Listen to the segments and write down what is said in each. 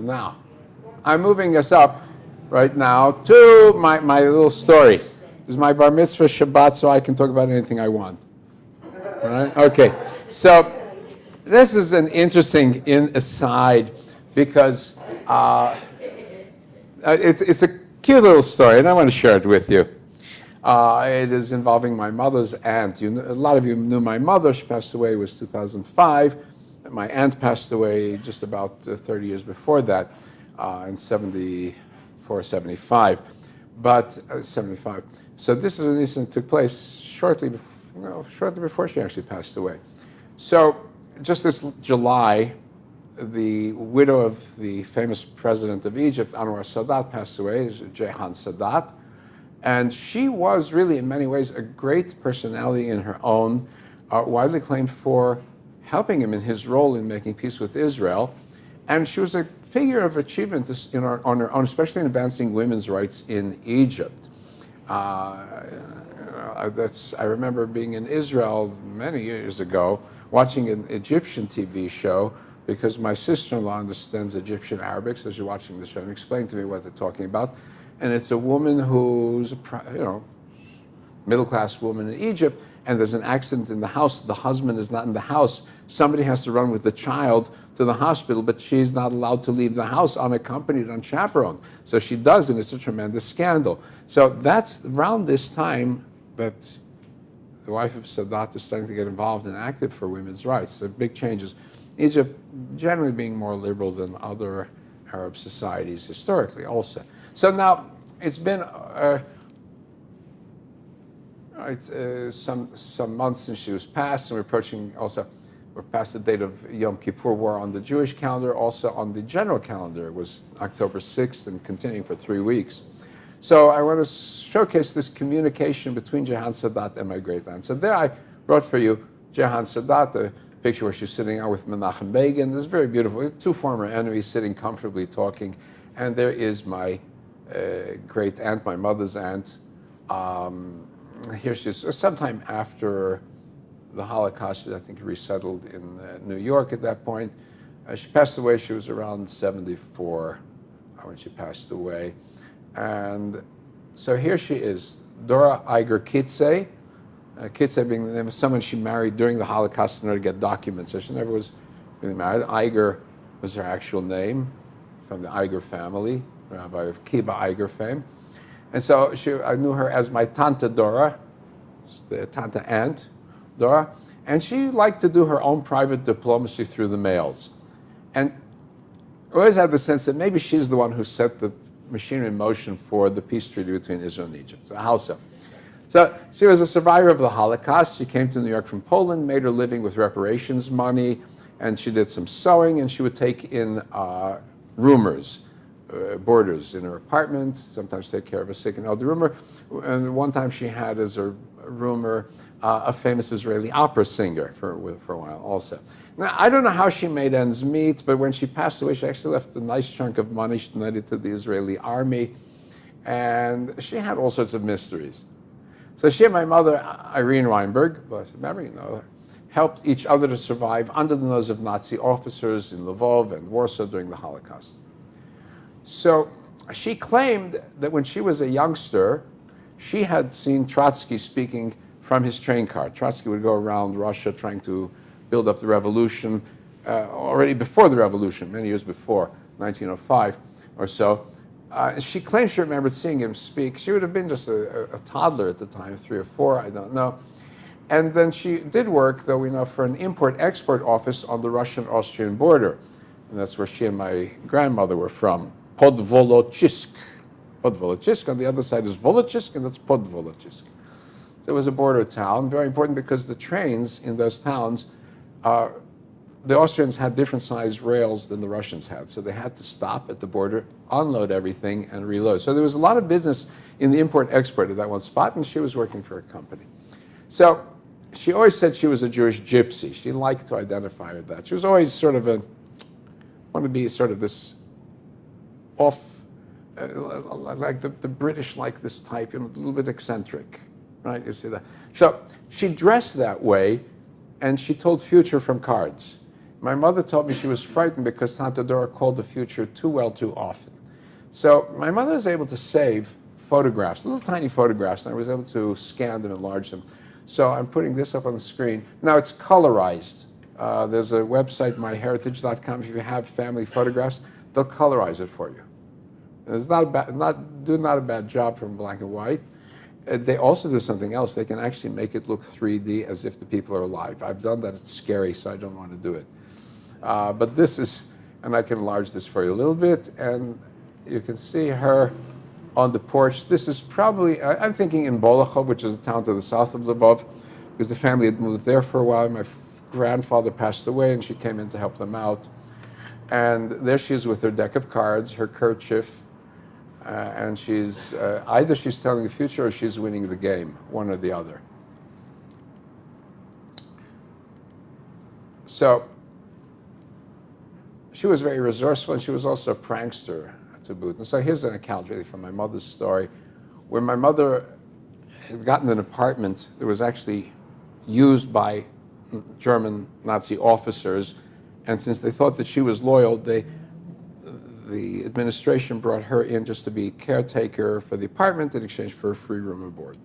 Now, I'm moving us up right now to my little story. This is my bar mitzvah Shabbat, so I can talk about anything I want. All right? Okay. So this is an interesting aside because it's a cute little story, and I want to share it with you. It is involving my mother's aunt. A lot of you knew my mother. She passed away. It was 2005. My aunt passed away just about 30 years before that, in 74, 75. But 75. So this is an incident that took place shortly before she actually passed away. So just this July, the widow of the famous president of Egypt, Anwar Sadat, passed away, Jehan Sadat. And she was really, in many ways, a great personality in her own, widely claimed for helping him in his role in making peace with Israel. And she was a figure of achievement on her own, especially in advancing women's rights in Egypt. I remember being in Israel many years ago, watching an Egyptian TV show, because my sister-in-law understands Egyptian Arabic, so she's watching the show and explained to me what they're talking about. And it's a woman who's middle-class woman in Egypt, and there's an accident in the house. The husband is not in the house. Somebody has to run with the child to the hospital, but she's not allowed to leave the house unaccompanied, unchaperoned. So she does, and it's a tremendous scandal. So that's around this time that the wife of Sadat is starting to get involved and active for women's rights. So big changes. Egypt generally being more liberal than other Arab societies historically also. So now it's been some months since she was passed, and we're past the date of Yom Kippur War on the Jewish calendar. Also on the general calendar, it was October 6th and continuing for 3 weeks. So I want to showcase this communication between Jehan Sadat and my great aunt. So there I wrote for you Jehan Sadat, a picture where she's sitting out with Menachem Begin. This is very beautiful. Two former enemies sitting comfortably talking. And there is my great aunt, my mother's aunt. Here she is, sometime after the Holocaust. She, I think, resettled in New York at that point. She passed away. She was around 74 when she passed away. And so here she is, Dora Iger Kitzay. Kitzay being the name of someone she married during the Holocaust in order to get documents. So she never was really married. Iger was her actual name, from the Iger family, Rabbi of Kiba Iger fame. And so I knew her as my Tante Dora, the Tante aunt Dora. And she liked to do her own private diplomacy through the mails. And I always had the sense that maybe she's the one who set the machinery in motion for the peace treaty between Israel and Egypt. So how so? So she was a survivor of the Holocaust. She came to New York from Poland, made her living with reparations money, and she did some sewing, and she would take in roomers, boarders in her apartment, sometimes take care of a sick and elderly roomer. And one time she had as a roomer a famous Israeli opera singer for a while also. Now, I don't know how she made ends meet, but when she passed away, she actually left a nice chunk of money. She donated to the Israeli army, and she had all sorts of mysteries. So she and my mother, Irene Weinberg, blessed memory, helped each other to survive under the nose of Nazi officers in Lvov and Warsaw during the Holocaust. So she claimed that when she was a youngster, she had seen Trotsky speaking from his train car. Trotsky would go around Russia trying to build up the revolution, already before the revolution, many years before, 1905 or so. She claims she remembered seeing him speak. She would have been just a toddler at the time, 3 or 4, I don't know. And then she did work, though we know, for an import-export office on the Russian-Austrian border. And that's where she and my grandmother were from, Podvolochisk. Podvolochisk, on the other side is Volochisk, and that's Podvolochisk. So it was a border town, very important because the trains in those towns, the Austrians had different size rails than the Russians had, so they had to stop at the border, unload everything, and reload. So there was a lot of business in the import-export at that one spot, and she was working for a company. So she always said she was a Jewish gypsy. She liked to identify with that. She was always sort of wanted to be sort of this off, like the British like this type, a little bit eccentric, right? You see that? So she dressed that way, and she told future from cards. my mother told me she was frightened because Tante Dora called the future too well too often. So my mother was able to save photographs, little tiny photographs, and I was able to scan them, enlarge them. So I'm putting this up on the screen. Now it's colorized. There's a website, myheritage.com. If you have family photographs, they'll colorize it for you. And it's not a bad job from black and white. They also do something else. They can actually make it look 3D as if the people are alive. I've done that. It's scary, so I don't want to do it. But this is, and I can enlarge this for you a little bit, and you can see her on the porch. This is probably, I'm thinking in Bolachov, which is a town to the south of Lvov, because the family had moved there for a while. My grandfather passed away, and she came in to help them out. And there she is with her deck of cards, her kerchief, and she's either she's telling the future or she's winning the game, one or the other. So she was very resourceful, and she was also a prankster to boot. And so here's an account really from my mother's story, where my mother had gotten an apartment that was actually used by German Nazi officers, and since they thought that she was loyal, the administration brought her in just to be caretaker for the apartment in exchange for a free room and board.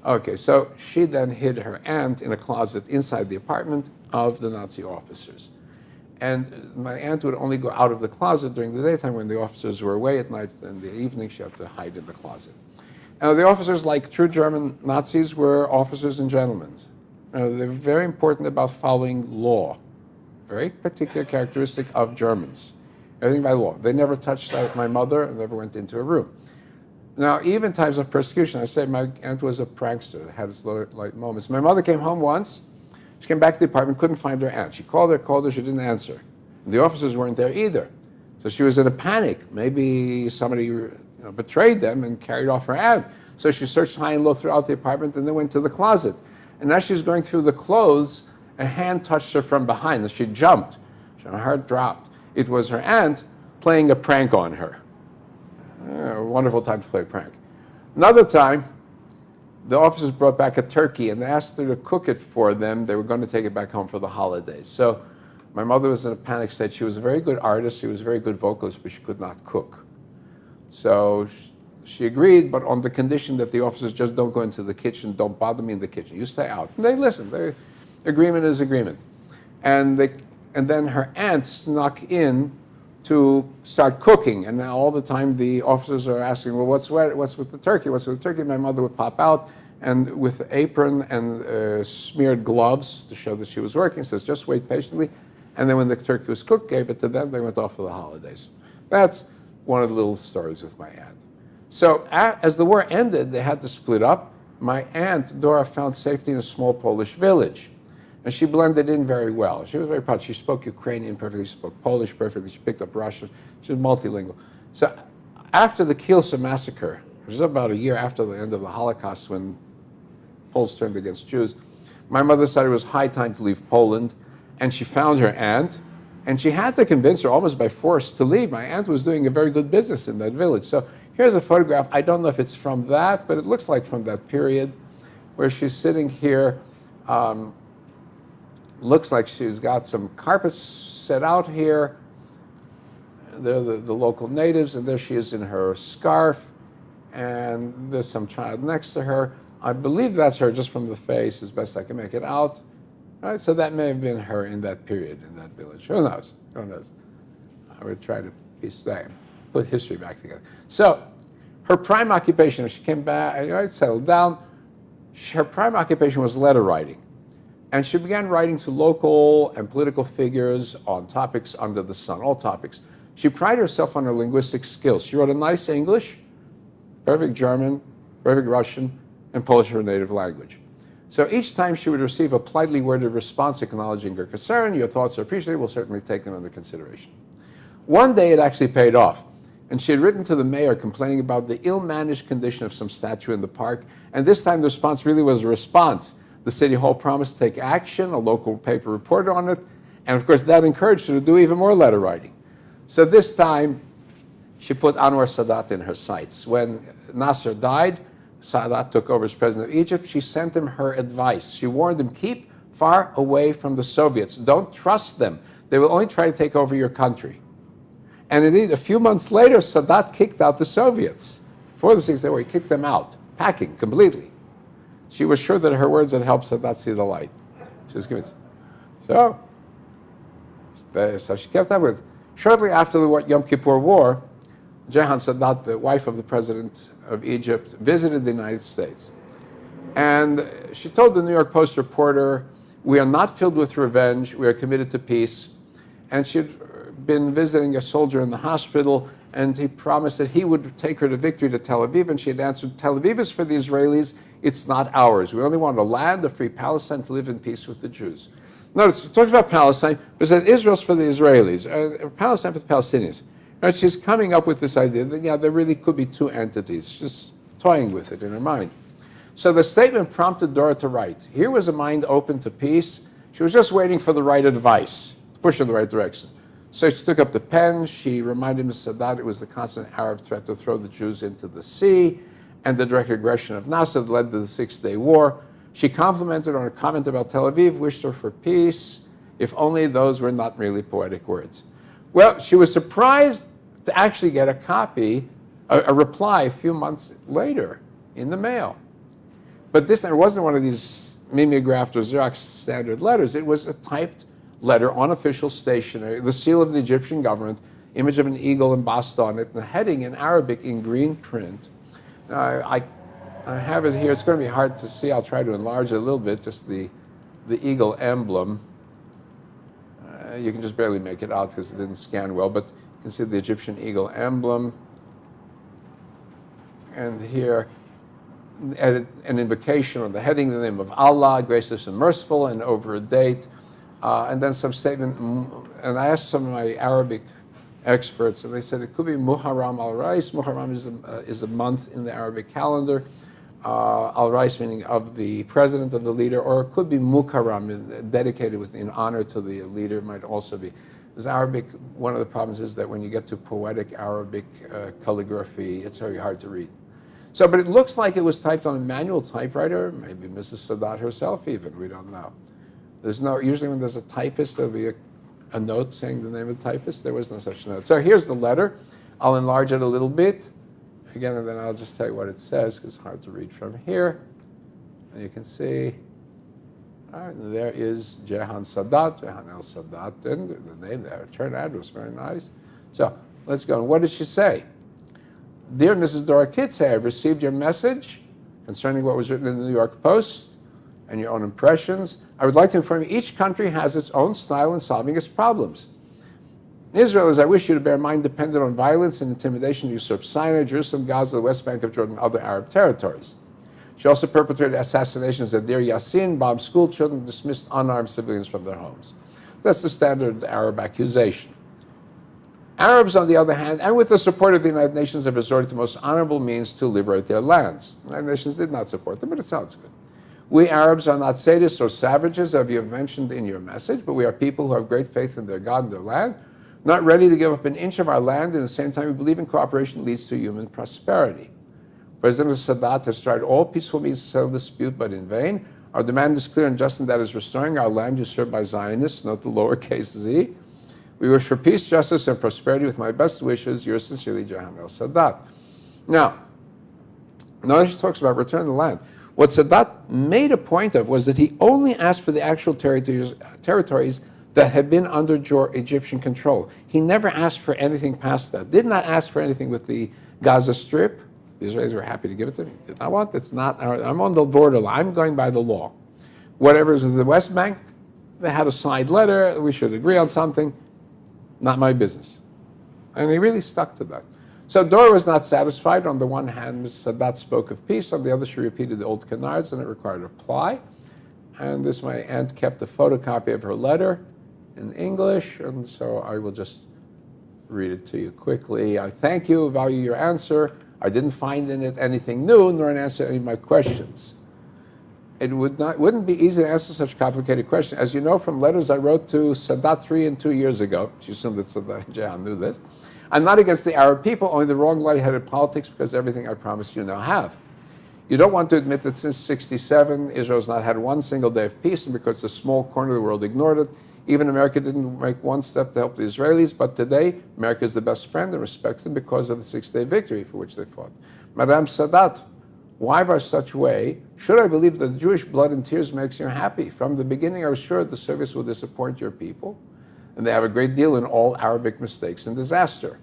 Okay, so she then hid her aunt in a closet inside the apartment of the Nazi officers. And my aunt would only go out of the closet during the daytime when the officers were away at night. In the evening, she had to hide in the closet. And the officers, like true German Nazis, were officers and gentlemen. They're very important about following law. Very particular characteristic of Germans. Everything by law. They never touched my mother and never went into a room. Now, even in times of persecution, I say my aunt was a prankster, had its light moments. My mother came home once. She came back to the apartment, couldn't find her aunt. She called her, she didn't answer. And the officers weren't there either. So she was in a panic. Maybe somebody betrayed them and carried off her aunt. So she searched high and low throughout the apartment and then went to the closet. And as she was going through the clothes, a hand touched her from behind, and she jumped. Her heart dropped. It was her aunt playing a prank on her. A wonderful time to play a prank. Another time, the officers brought back a turkey, and they asked her to cook it for them. They were going to take it back home for the holidays. So my mother was in a panic state. She was a very good artist. She was a very good vocalist, but she could not cook. So she agreed, but on the condition that the officers just don't go into the kitchen, don't bother me in the kitchen. You stay out. And they listened. Agreement is agreement. And then her aunt snuck in to start cooking. And now all the time the officers are asking, well, what's with the turkey? What's with the turkey? My mother would pop out and with the apron and smeared gloves to show that she was working, says, just wait patiently. And then when the turkey was cooked, gave it to them. They went off for the holidays. That's one of the little stories with my aunt. So as the war ended, they had to split up. My aunt, Dora, found safety in a small Polish village. And she blended in very well. She was very proud. She spoke Ukrainian perfectly, she spoke Polish perfectly, she picked up Russian. She was multilingual. So after the Kielce massacre, which was about a year after the end of the Holocaust when Poles turned against Jews, my mother decided it was high time to leave Poland, and she found her aunt, and she had to convince her almost by force to leave. My aunt was doing a very good business in that village. So here's a photograph. I don't know if it's from that, but it looks like from that period, where she's sitting here. Looks like she's got some carpets set out here. They're the local natives, and there she is in her scarf, and there's some child next to her. I believe that's her just from the face, as best I can make it out. All right, so that may have been her in that period, in that village. Who knows? Who knows? I would try to piece back, put history back together. So her prime occupation, she came back, settled down, her prime occupation was letter writing. And she began writing to local and political figures on topics under the sun, all topics. She prided herself on her linguistic skills. She wrote a nice English, perfect German, perfect Russian, and Polish, her native language. So each time she would receive a politely worded response acknowledging her concern, your thoughts are appreciated, we'll certainly take them under consideration. One day it actually paid off. And she had written to the mayor complaining about the ill-managed condition of some statue in the park. And this time the response really was a response. The city hall promised to take action, a local paper reported on it, and of course that encouraged her to do even more letter writing. So this time, she put Anwar Sadat in her sights. When Nasser died, Sadat took over as president of Egypt, she sent him her advice. She warned him, keep far away from the Soviets. Don't trust them. They will only try to take over your country. And indeed, a few months later, Sadat kicked out the Soviets. Before the 6th War, he kicked them out, packing completely. She was sure that her words had helped Sadat see the light. She was convinced. So she kept up with. Shortly after the Yom Kippur War, Jehan Sadat, the wife of the president of Egypt, visited the United States. And she told the New York Post reporter, "We are not filled with revenge. We are committed to peace." And she'd been visiting a soldier in the hospital, and he promised that he would take her to victory to Tel Aviv. And she had answered, "Tel Aviv is for the Israelis. It's not ours. We only want a land, a free Palestine, to live in peace with the Jews." Notice, she talks about Palestine, but says Israel's for the Israelis, Palestine for the Palestinians. Right? She's coming up with this idea that, yeah, there really could be two entities, just toying with it in her mind. So the statement prompted Dora to write. Here was a mind open to peace. She was just waiting for the right advice, to push in the right direction. So she took up the pen. She reminded Mr. Sadat it was the constant Arab threat to throw the Jews into the sea and the direct aggression of Nasser that led to the Six-Day War. She complimented on her comment about Tel Aviv, wished her for peace, if only those were not merely poetic words. Well, she was surprised to actually get a copy, a reply a few months later in the mail. But this it wasn't one of these mimeographed or Xerox standard letters. It was a typed letter on official stationery, the seal of the Egyptian government, image of an eagle embossed on it, and the heading in Arabic in green print. I have it here. It's going to be hard to see. I'll try to enlarge it a little bit, just the eagle emblem. You can just barely make it out because it didn't scan well, but you can see the Egyptian eagle emblem. And here, an invocation on the heading, the name of Allah, gracious and merciful, and over a date. And then some statement, and I asked some of my Arabic experts, and they said it could be Muharram al-Rais. Muharram is a month in the Arabic calendar. Al-Rais meaning of the president, of the leader, or it could be Mukarram, dedicated in honor to the leader, might also be. Because Arabic, one of the problems is that when you get to poetic Arabic calligraphy, it's very hard to read. So, but it looks like it was typed on a manual typewriter, maybe Mrs. Sadat herself even, we don't know. There's no, usually when there's a typist, there'll be a note saying the name of the typist. There was no such note. So here's the letter. I'll enlarge it a little bit. Again, and then I'll just tell you what it says, because it's hard to read from here. And you can see, all right, and there is Jehan Sadat, Jehan El Sadat, and the name there, return address, very nice. So let's go. And what did she say? Dear Mrs. Dora Kitzay, I've received your message concerning what was written in the New York Post and your own impressions. I would like to inform you each country has its own style in solving its problems. Israel, as I wish you to bear in mind, depended on violence and intimidation to usurp Sinai, Jerusalem, Gaza, the West Bank of Jordan, and other Arab territories. She also perpetrated assassinations at Deir Yassin, bombed school children, dismissed unarmed civilians from their homes. That's the standard Arab accusation. Arabs, on the other hand, and with the support of the United Nations, have resorted to most honorable means to liberate their lands. The United Nations did not support them, but it sounds good. We Arabs are not sadists or savages, as you have mentioned in your message, but we are people who have great faith in their God and their land, not ready to give up an inch of our land, and at the same time we believe in cooperation leads to human prosperity. President Sadat has tried all peaceful means to settle the dispute, but in vain. Our demand is clear and just, and that is restoring our land usurped by Zionists, note the lowercase z. We wish for peace, justice, and prosperity with my best wishes. Yours sincerely, Jehan El Sadat. Now she talks about return the land. What Sadat made a point of was that he only asked for the actual territories that had been under Egyptian control. He never asked for anything past that. Did not ask for anything with the Gaza Strip. The Israelis were happy to give it to him. Did not want. It's not. I'm on the border. I'm going by the law. Whatever is with the West Bank, they had a signed letter. We should agree on something. Not my business. And he really stuck to that. So Dora was not satisfied. On the one hand, Mrs. Sadat spoke of peace. On the other, she repeated the old canards, and it required a reply. And this, my aunt kept a photocopy of her letter in English, and so I will just read it to you quickly. I thank you, value your answer. I didn't find in it anything new, nor an answer to any of my questions. It wouldn't be easy to answer such complicated questions. As you know from letters I wrote to Sadat 3 and 2 years ago, she assumed that Sadat Jehan knew this, I'm not against the Arab people, only the wrong light-headed politics, because everything I promised you now have. You don't want to admit that since 67, Israel's not had one single day of peace, and because a small corner of the world ignored it, even America didn't make one step to help the Israelis. But today, America is the best friend and respects them because of the Six-Day victory for which they fought. Madame Sadat, why by such way should I believe that Jewish blood and tears makes you happy? From the beginning, I was sure that the Soviets will disappoint your people, and they have a great deal in all Arabic mistakes and disaster.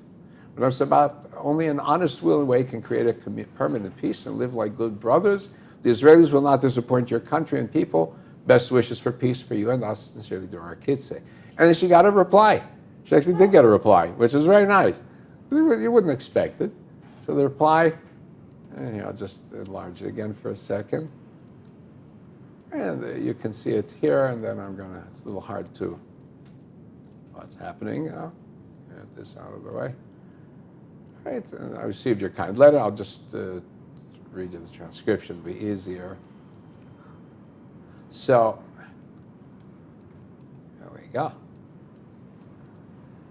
Madame Sadat, only an honest will and way can create a permanent peace and live like good brothers. The Israelis will not disappoint your country and people. Best wishes for peace for you and us, sincerely, Dora Kitzay. And then she got a reply. She actually did get a reply, which was very nice. You wouldn't expect it. So the reply, and here, I'll just enlarge it again for a second. And you can see it here, and then it's a little hard to, what's happening now. Get this out of the way. All right, I received your kind letter. I'll just read you the transcription, it'll be easier. So, there we go.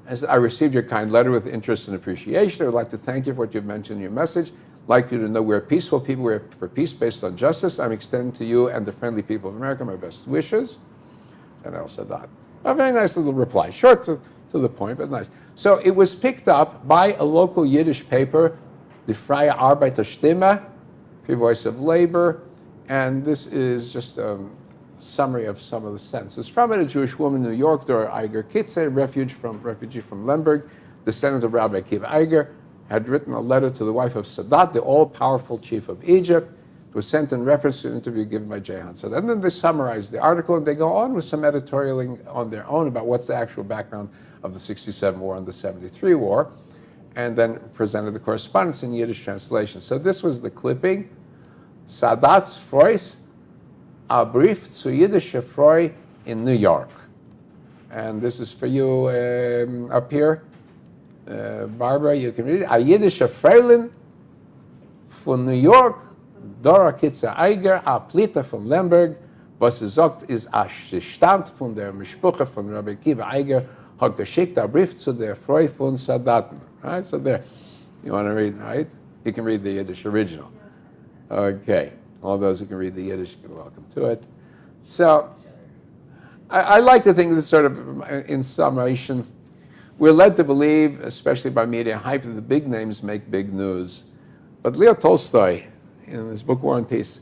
As I received your kind letter with interest and appreciation, I would like to thank you for what you've mentioned in your message. I'd like you to know we're peaceful people. We're for peace based on justice. I'm extending to you and the friendly people of America my best wishes. And I also got a very nice little reply, short to the point, but nice. So it was picked up by a local Yiddish paper, the Freie Arbeiterstimme, Free Voice of Labor, and this is just a summary of some of the sentences from it. A Jewish woman in New York, Dora Eiger Kitzay, refugee from Lemberg, descendant of Rabbi Eiger, had written a letter to the wife of Sadat, the all-powerful chief of Egypt. It was sent in reference to an interview given by Jehan Sadat. And then they summarize the article, and they go on with some editorialing on their own about what's the actual background of the 67 war and the 73 war, and then presented the correspondence in Yiddish translation. So this was the clipping. Sadat's Freus, a brief zu Yiddische Freu in New York. And this is for you up here. Barbara, you can read it. A Yiddische Freilin von New York, Dora Kitzay Eiger, a Plita von Lemberg, was sie sagt, ist a Stand von der Mischpuche von Rabbi Eiger, hat geschickt a brief zu der Freu von Sadat. Right, so there. You want to read, right? You can read the Yiddish original. Okay, all those who can read the Yiddish, you're welcome to it. So, I like to think of this sort of, in summation, we're led to believe, especially by media hype, that the big names make big news. But Leo Tolstoy, in his book War and Peace,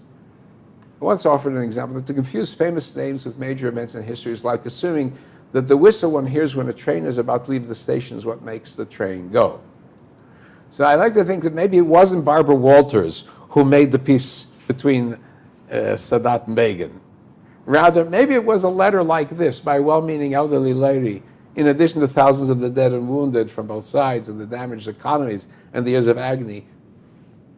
once offered an example that to confuse famous names with major events in history is like assuming that the whistle one hears when a train is about to leave the station is what makes the train go. So I like to think that maybe it wasn't Barbara Walters who made the peace between Sadat and Begin. Rather, maybe it was a letter like this by a well-meaning elderly lady. In addition to thousands of the dead and wounded from both sides and the damaged economies and the years of agony,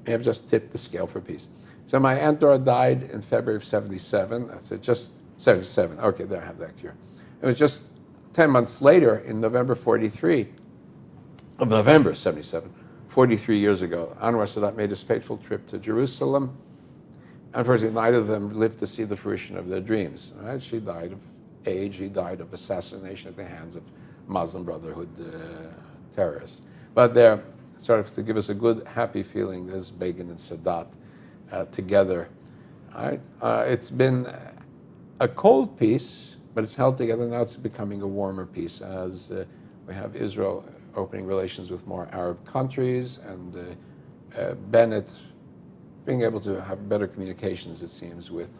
may have just tipped the scale for peace. So my Aunt Dora died in February of 77. That's it, just 77. Okay, there I have that here. It was just 10 months later, in November 77, 43 years ago, Anwar Sadat made his fateful trip to Jerusalem. Unfortunately, neither of them lived to see the fruition of their dreams. Right? She died of age, he died of assassination at the hands of Muslim Brotherhood terrorists. But they're sort of to give us a good, happy feeling, there's Begin and Sadat together. Right? It's been a cold peace, but it's held together. Now it's becoming a warmer peace as we have Israel opening relations with more Arab countries, and Bennett being able to have better communications, it seems, with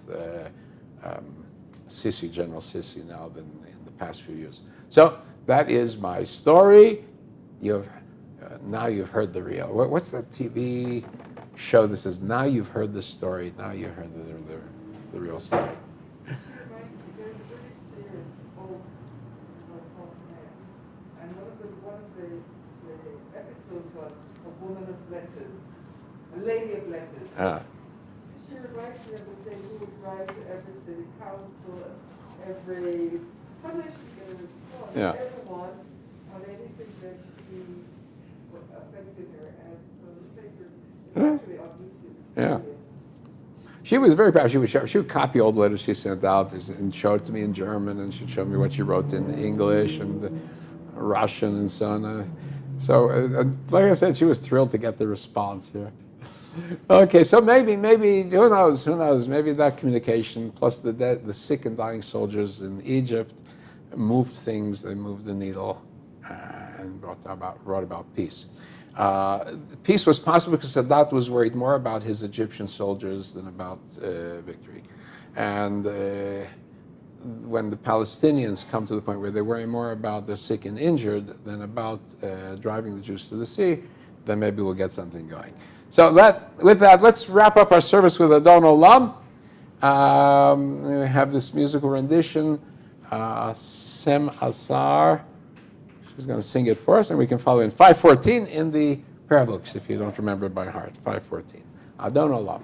Sisi, General Sisi, now than in the past few years. So that is my story. Now you've heard the real. What's that TV show that says, now you've heard the story, now you've heard the real story? A lady of letters. She reminds me of the same who would write to every city council, every sometimes she can respond to everyone on anything that she affected her, and so the paper is actually on YouTube. Yeah. She was very proud. She would copy all the letters she sent out and show it to me in German, and she'd show me what she wrote in English and Russian and so on. So, like I said, she was thrilled to get the response here. Okay, so maybe, who knows? Maybe that communication plus the sick and dying soldiers in Egypt moved things. They moved the needle and brought about peace. Peace was possible because Sadat was worried more about his Egyptian soldiers than about victory. And when the Palestinians come to the point where they worry more about the sick and injured than about driving the Jews to the sea, then maybe we'll get something going. So with that, let's wrap up our service with Adon Olam. We have this musical rendition, Sem Asar. She's going to sing it for us, and we can follow in 514 in the prayer books if you don't remember it by heart. 514. Adon Olam.